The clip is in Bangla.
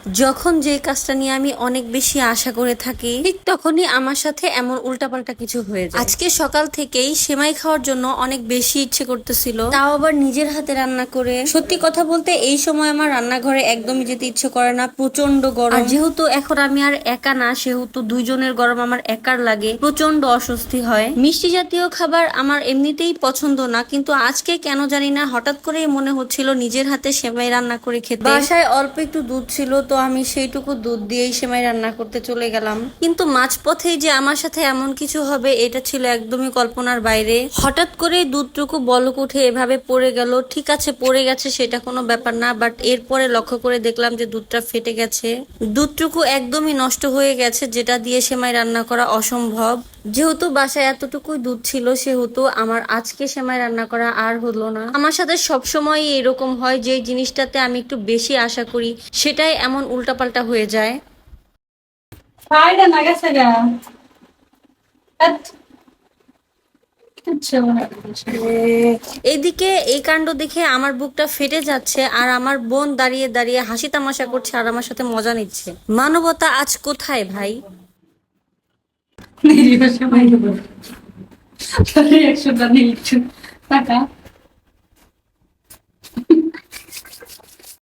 যখন যে কাজটা নিয়ে আমি অনেক বেশি আশা করে থাকি ঠিক তখনই আমার সাথে এমন উল্টাপাল্টা কিছু হয়ে যায়। আজকে সকাল থেকেই সেমাই খাওয়ার জন্য অনেক বেশি ইচ্ছে করতেছিল, তাও আবার নিজের হাতে রান্না করে। সত্যি কথা বলতে এই সময় আমার রান্নাঘরে একদমই যেতে ইচ্ছে করে না, প্রচন্ড গরম। আর যেহেতু এখন আমি আর একা না, সেহেতু দুইজনের গরম আমার একার লাগে, প্রচন্ড অস্বস্তি হয়। মিষ্টি জাতীয় খাবার আমার এমনিতেই পছন্দ না, কিন্তু আজকে কেন জানি না হঠাৎ করেই মনে হচ্ছিল নিজের হাতে সেমাই রান্না করে খেতে। বাসায় অল্প একটু দুধ ছিল, তো আমি সেইটুকু দুধ দিয়েই সেমাই রান্না করতে চলে গেলাম। কিন্তু মাঝপথেই যে আমার সাথে এমন কিছু হবে এটা ছিল একদমই কল্পনার বাইরে। হঠাৎ করে দুধটুকু বলক উঠে এভাবে পড়ে গেল। ঠিক আছে, পড়ে গেছে সেটা কোনো ব্যাপার না, বাট এরপরে লক্ষ্য করে দেখলাম যে দুধটা ফেটে গেছে। দুধটুকু একদমই নষ্ট হয়ে গেছে, যেটা দিয়ে সেমাই রান্না করা অসম্ভব। যেহেতু বাসায় এতটুকুই দুধ ছিল, সেহেতু আমার আজকে সেমাই রান্না করা আর হলো না। আমার সাথে সবসময় এরকম হয়, যে জিনিসটাতে আমি একটু বেশি আশা করি সেটাই এমন উল্টাপাল্টা হয়ে যায়। Fayda nagasaya. At কিচ্ছু না। এইদিকে এই কাণ্ড দেখে আমার বুকটা ফেটে যাচ্ছে, আর আমার বোন দাঁড়িয়ে দাঁড়িয়ে হাসি তামাশা করছে আর আমার সাথে মজা নিচ্ছে। মানবতা আজ কোথায় ভাই? নিরীহ সবাই দেবো। 100 টা নিচ্ছু টাকা